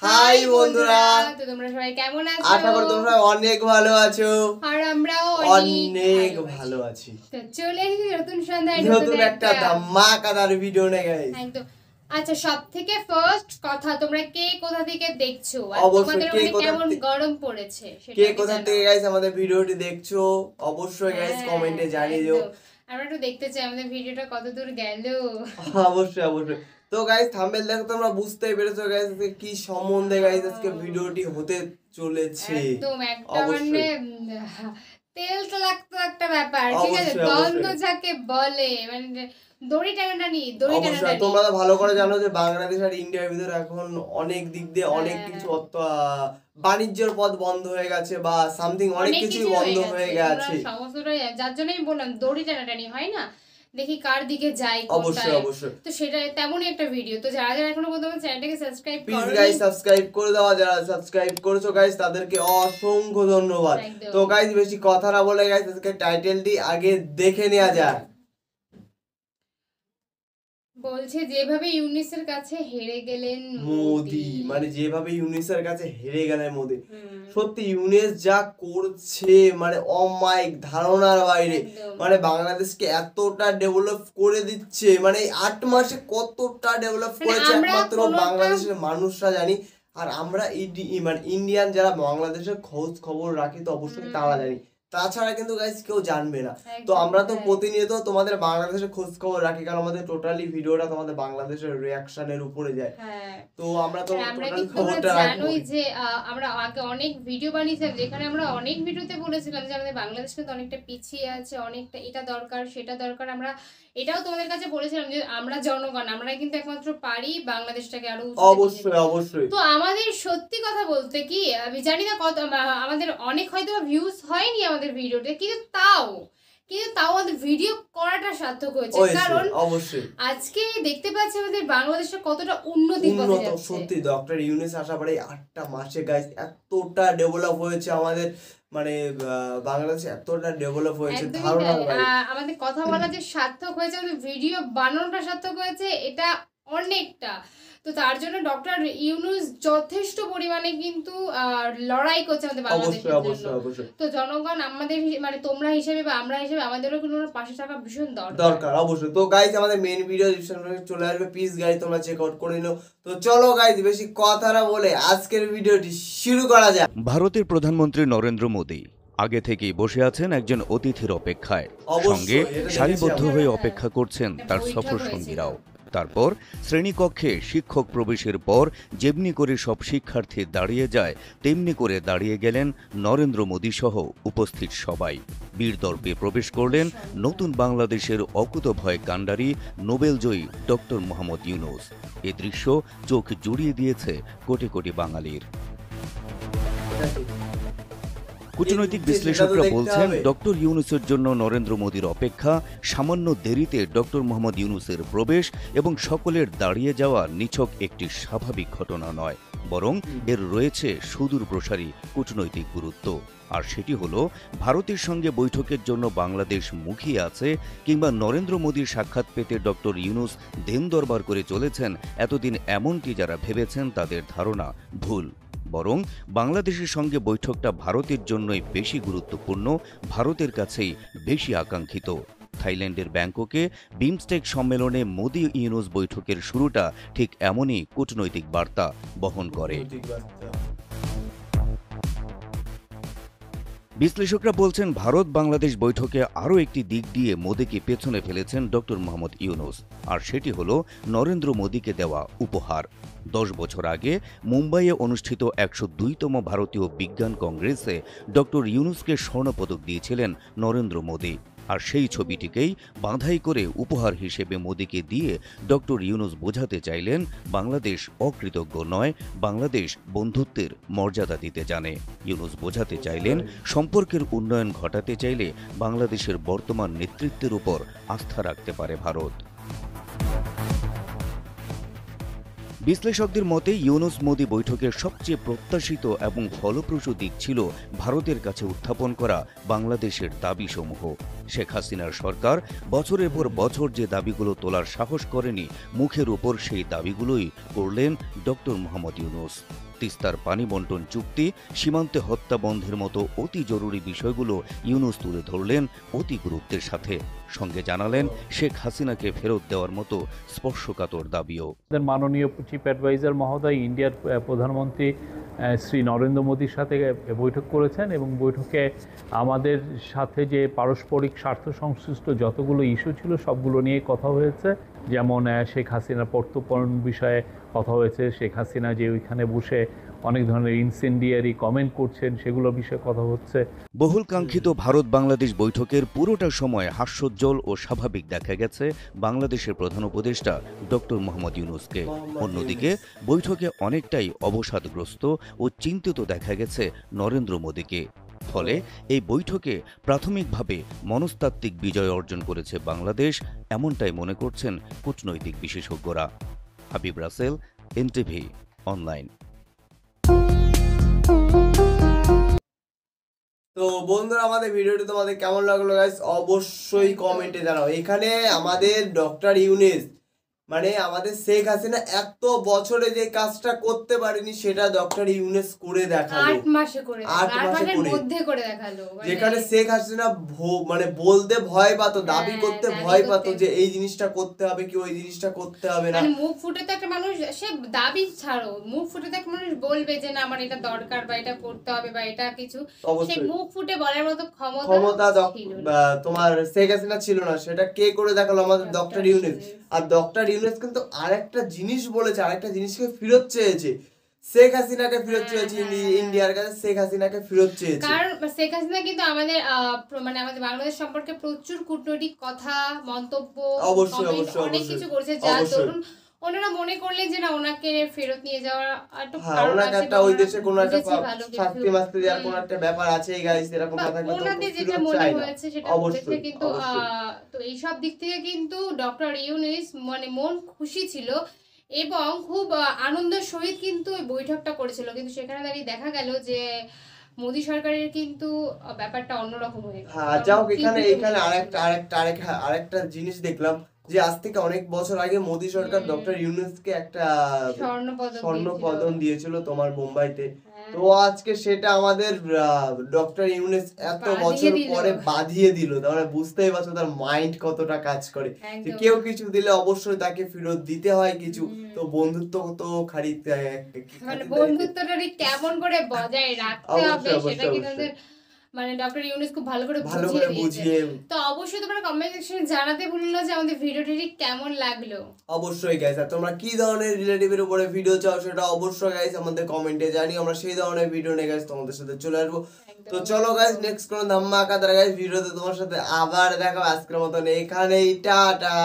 High বন্ধুরা, তো তোমরা সবাই কেমন আছো? আশা করি তোমরা অনেক ভালো আছো আর আমরাও অনেক ভালো আছি। তো চলে এসেছি নতুন সন্ধ্যায় নতুন একটা ধামাকাদার ভিডিও নিয়ে গাইস। একদম। আচ্ছা, সবথেকে ফার্স্ট কথা, তোমরা কে কোথা থেকে দেখছো আর তোমাদের ওখানে কেমন গরম পড়েছে সেটা কে কোথা থেকে গাইস আমাদের ভিডিওটি দেখছো অবশ্যই গাইস কমেন্টে জানিয়ে দিও। আমরা একটু দেখতে চাই আমাদের ভিডিওটা কতদূর গেল। অবশ্যই অবশ্যই। তো গাইস থাম্বনেল দেখো তোমরা বুঝতেই পেরেছো গাইস আজকে কি সম্বন্ধে গাইস আজকে ভিডিওটি হতে চলেছে। একদম একটা মানে তেল লাগতো একটা ব্যাপার, ঠিক আছে? দ্বন্দ্ব যাকে বলে, মানে দড়ি টানাটানি। তোমরা তো ভালো করে জানো যে বাংলাদেশ আর ইন্ডিয়ার ভিতরে এখন অনেক দিক দিয়ে অনেক কিছু বাণিজ্যের পথ বন্ধ হয়ে গেছে বা সামথিং অনেক কিছু বন্ধ হয়ে গেছে। সমস্যাটাই যার জন্যই বললাম দড়ি টানাটানি হয় না, দেখি কার দিকে যাই। অবশ্যই অবশ্যই। তো সেটা তেমনই একটা ভিডিও। তো যারা যারা এখনো পর্যন্ত চ্যানেলটাকে সাবস্ক্রাইব প্লিজ গাইস সাবস্ক্রাইব করে দাও। যারা সাবস্ক্রাইব করেছো গাইস তাদেরকে অসংখ্য ধন্যবাদ। তো গাইস বেশি কথা না বলে গাইস আজকে টাইটেলটি আগে দেখে নেওয়া যাক। বলছে যেভাবে ইউনিসের কাছে হেরে গেলেন মোদি, মানে যেভাবে ইউনিসের কাছে হেরে গেলেন মোদি। সত্যি ইউনিস যা করছে মানে অমায়িক ধারণার বাইরে। মানে বাংলাদেশকে এতটা ডেভেলপ করে দিচ্ছে, মানে 8 মাসে কতটা ডেভেলপ করেছে একমাত্র বাংলাদেশের মানুষরা জানি। আর আমরা মানে ইন্ডিয়ান যারা বাংলাদেশের খোঁজ খবর রাখি তো অবশ্যই তারা জানি, তাছাড়া কিন্তু গাইস কেউ জানবে না। তো আমরা তো প্রতিনিয়ত তোমাদের বাংলাদেশের খোঁজ খবর রাখি, কারণ আমাদের টোটালি ভিডিওটা তোমাদের বাংলাদেশের রিঅ্যাকশনের উপরে যায়। তো আমরা তো টোটাল খবরটা জানোই যে আমরা আগে অনেক ভিডিও বানিয়েছিলাম যেখানে আমরা অনেক ভিডিওতে বলেছিলাম যে আমাদের বাংলাদেশ কিন্তু অনেকটা পিছিয়ে আছে, অনেকটা এটা দরকার সেটা দরকার। আমরা এটাও তোমাদের কাছে বলেছিলাম যে আমরা জনগণ, আমরা কিন্তু একমাত্র পারি বাংলাদেশটাকে আরো অবশ্যই অবশ্যই। তো আমাদের সত্যি কথা বলতে কি, আমি জানি না কত আমাদের অনেক হয়তো ভিউজ হয়নি আমাদের ভিডিওতে, কিন্তু তাও আমাদের ভিডিও করাটা সার্থক হয়েছে, কারণ অবশ্যই আজকে দেখতে পাচ্ছি আমাদের বাংলাদেশে কতটা উন্নতি পথে যাচ্ছে। সত্যি ডক্টর ইউনিস আসার পরে 8টা মাসে গাইস এতটা ডেভেলপ হয়েছে আমাদের, মানে বাংলাদেশ এতটা ডেভেলপ হয়েছে ধারণা। আমাদের কথা বলা যে সার্থক হয়েছে, আমাদের ভিডিও বানানোটা সার্থক হয়েছে, এটা অনেকটা। তো তার জন্য ডক্টর ইউনুস যথেষ্ট পরিমাণে কিন্তু লড়াই করছে আমাদের বাংলাদেশের জন্য। তো জনগণ আমাদের মানে তোমরা হিসেবে বা আমরা হিসেবে আমাদেরও কিন্তু পাশে থাকা ভীষণ দরকার অবশ্যই। তো গাইস আমাদের মেইন ভিডিও ডিসক্রিপশনে চলে আসবে, প্লিজ গাইস তোমরা চেক আউট করে নাও। তো চলো গাইস বেশি কথা না বলে আজকের ভিডিওটি শুরু করা যাক। ভারতের প্রধানমন্ত্রী নরেন্দ্র মোদি আগে থেকেই বসে আছেন একজন অতিথির অপেক্ষায়, সঙ্গে সারিবদ্ধ হয়ে অপেক্ষা করছেন তার সফর সঙ্গীরাও। তারপর শ্রেণীকক্ষে শিক্ষক প্রবেশের পর যেমনি করে সব শিক্ষার্থী দাঁড়িয়ে যায় তেমনি করে দাঁড়িয়ে গেলেন নরেন্দ্র মোদী সহ উপস্থিত সবাই। বীরদর্পে প্রবেশ করলেন নতুন বাংলাদেশের অকুতভয় কাণ্ডারি নোবেলজয়ী ডক্টর মোহাম্মদ ইউনুস। এ দৃশ্য চোখ জুড়িয়ে দিয়েছে কোটি কোটি বাঙালির। কূটনৈতিক বিশ্লেষকরা বলছেন ডক্টর ইউনুসের জন্য নরেন্দ্র মোদীর অপেক্ষা, সামান্য দেরিতে ডক্টর মোহাম্মদ ইউনুসের প্রবেশ এবং সকলের দাঁড়িয়ে যাওয়া নিছক একটি স্বাভাবিক ঘটনা নয়, বরং এর রয়েছে সুদূর প্রসারী কূটনৈতিক গুরুত্ব। আর সেটি হলো ভারতের সঙ্গে বৈঠকের জন্য বাংলাদেশ মুখিয়ে আছে, কিংবা নরেন্দ্র মোদীর সাক্ষাৎ পেতে ডক্টর ইউনুস দেন দরবার করে চলেছেন এতদিন, এমনটি যারা ভেবেছেন তাদের ধারণা ভুল। বরং বাংলাদেশের সঙ্গে বৈঠকটা ভারতের জন্যই বেশি গুরুত্বপূর্ণ, ভারতের কাছেই বেশি আকাঙ্ক্ষিত। থাইল্যান্ডের ব্যাংককে বিমস্টেক সম্মেলনে মোদি ইউনুস বৈঠকের শুরুটা ঠিক এমনই কূটনৈতিক বার্তা বহন করে। বিশ্লেষকরা বলছেন ভারত বাংলাদেশ বৈঠকে আরও একটি দিক দিয়ে মোদিকে পেছনে ফেলেছেন ডক্টর মোহাম্মদ ইউনুস, আর সেটি হল নরেন্দ্র মোদীকে দেওয়া উপহার। 10 বছর আগে মুম্বাইয়ে অনুষ্ঠিত 102তম ভারতীয় বিজ্ঞান কংগ্রেসে ডক্টর ইউনুসকে স্বর্ণপদক দিয়েছিলেন নরেন্দ্র মোদী, আর সেই ছবিটিকেই বাঁধাই করে উপহার হিসেবে মোদীকে দিয়ে ডক্টর ইউনুস বোঝাতে চাইলেন বাংলাদেশ অকৃতজ্ঞ নয়, বাংলাদেশ বন্ধুত্বের মর্যাদা দিতে জানে। ইউনুস বোঝাতে চাইলেন সম্পর্কের উন্নয়ন ঘটাতে চাইলে বাংলাদেশের বর্তমান নেতৃত্বের উপর আস্থা রাখতে পারে ভারত। বিশ্লেষকদের মতে ইউনুস মোদি বৈঠকের সবচেয়ে প্রত্যাশিত এবং ফলপ্রসূ দিক ছিল ভারতের কাছে উত্থাপন করা বাংলাদেশের দাবিসমূহ। শেখ হাসিনার সরকার বছরের পর বছর যে দাবিগুলো তোলার সাহস করেনি, মুখের উপর সেই দাবিগুলোই করলেন ডক্টর মোহাম্মদ ইউনূস। তিস্তার পানি বন্টন চুক্তি, সীমান্তে হত্যা বন্ধের মতো অতি জরুরি বিষয়গুলো ইউনূস তুলে ধরলেন অতি গুরুত্বের সাথে। সঙ্গে জানালেন শেখ হাসিনাকে ফেরত দেওয়ার মতো স্পর্শকাতর দাবিও। মাননীয় চিফ অ্যাডভাইজার মহোদয় ইন্ডিয়ার প্রধানমন্ত্রী শ্রী নরেন্দ্র মোদীর সাথে বৈঠক করেছেন এবং বৈঠকে আমাদের সাথে যে পারস্পরিক স্বার্থ সংশ্লিষ্ট যতগুলো ইস্যু ছিল সবগুলো নিয়ে কথা হয়েছে। যেমন শেখ হাসিনার প্রত্যর্পণ বিষয়ে কথা হয়েছে, শেখ হাসিনা যে ওইখানে বসে অনেক ধরনের ইনসেন্ডিয়ারি কমেন্ট করছেন সেগুলো বিষয়ে কথা হচ্ছে। বহুল কাঙ্ক্ষিত ভারত বাংলাদেশ বৈঠকের পুরোটা সময় হাস্যোজ্জ্বল ও স্বাভাবিক দেখা গেছে বাংলাদেশের প্রধান উপদেষ্টা ডক্টর মোহাম্মদ ইউনূসকে। অন্যদিকে বৈঠকে অনেকটাই অবসাদগ্রস্ত ও চিন্তিত দেখা গেছে নরেন্দ্র মোদীকে। ফলে এই বৈঠকে প্রাথমিকভাবে মনস্তাত্ত্বিক বিজয় অর্জন করেছে বাংলাদেশ, এমনটাই মনে করছেন কূটনৈতিক বিশেষজ্ঞরা। Habib Rasel, NTV online. তো বন্ধুরা, আমাদের ভিডিওটি তোমাদের কেমন লাগলো গাইস অবশ্যই কমেন্টে জানাও। এখানে আমাদের ডক্টর ইউনূস মানে আমাদের শেখ হাসিনা এত বছরে যে কাজটা করতে পারেনি সেটা ডক্টর ইউনূস করে দেখালো। 8 মাসে করে 8 মাসের মধ্যে করে দেখালো। যেখানে শেখ হাসিনা মানে বলতে ভয় পাতো, দাবি করতে ভয় পাতো যে এই জিনিসটা করতে হবে কি ওই জিনিসটা করতে হবে না। মানে মুখ ফুটে তো একটা মানুষ, সে দাবি ছাড়ো, মুখ ফুটে তো একটা মানুষ বলবে যে না আমার এটা দরকার বা এটা করতে হবে বা এটা কিছু, সে মুখ ফুটে বলার মতো ক্ষমতা তোমার শেখ হাসিনা ছিল না। সেটা কে করে দেখালো? আমাদের ডক্টর ইউনূস। আর ডক্টর ইউনূস কিন্তু আরেকটা জিনিস বলেছে, আরেকটা জিনিসকে ফেরত চেয়েছে। শেখ হাসিনাকে ফেরত চেয়েছে, ইন্ডিয়ার কাছে শেখ হাসিনাকে ফেরত চেয়েছে। কারণ শেখ হাসিনা কিন্তু আমাদের মানে আমাদের বাংলাদেশ সম্পর্কে প্রচুর কূটনৈতিক কথা, মন্তব্য, অনেক কিছু করেছে, যার দরুন ওনারা মনে করলেন যে না ওনাকে ফেরত নিয়ে যাওয়া একটু ওনাকে একটা ওই দেশে কোনো একটা শাস্তি মাস্তি দেওয়ার কোনো একটা ব্যাপার আছে গাইস, এরকম কথা কিন্তু ওনাদের যেটা মনে হয়েছে সেটা হচ্ছে। কিন্তু তো এইসব দিক থেকে কিন্তু ডক্টর ইউনূস মানে মন খুশি ছিল এবং খুব আনন্দের সহিত কিন্তু ওই বৈঠকটা করেছিল। কিন্তু সেখানে দাঁড়িয়ে দেখা গেল যে মোদী সরকারের কিন্তু ব্যাপারটা অন্যরকম হয়ে গেল। হ্যাঁ, যাও এখানে আরেকটা জিনিস দেখলাম যে আজ থেকে অনেক বছর আগে মোদী সরকার ডক্টর ইউনূসকে একটা স্বর্ণপদক দিয়েছিল তোমার মুম্বাইতে। তো আজকে সেটা আমাদের ডক্টর ইউনূস এত বছর পরে বাঁধিয়ে দিল। তাহলে বুঝতেই পারছো তার মাইন্ড কতটা কাজ করে। যে কেউ কিছু দিলে অবশ্যই তাকে ফেরত দিতে হয় কিছু। তো বন্ধুত্ব তো মানে বন্ধুত্বটা কেমন করে বজায় রাখতে হবে সেটা কিন্তু মানে ডক্টর ইউনূস খুব ভালো করে বুঝিয়ে। তো অবশ্যই তোমরা কমেন্ট সেকশনে জানাতে ভুলো না যে আমাদের ভিডিওটি কেমন লাগলো। অবশ্যই গাইস, আর তোমরা কি ধরনের রিলেটিভের উপরে ভিডিও চাও সেটা অবশ্যই গাইস আমাদের কমেন্টে জানিও। আমরা সেই ধরনের ভিডিও নিয়ে গাইস তোমাদের সাথে চলে আসবো। তো চলো গাইস, নেক্সট কোন ধামাকাদার গাইস ভিডিওতে তোমার সাথে আবার দেখা। আজকের মতন এখানেই টাটা।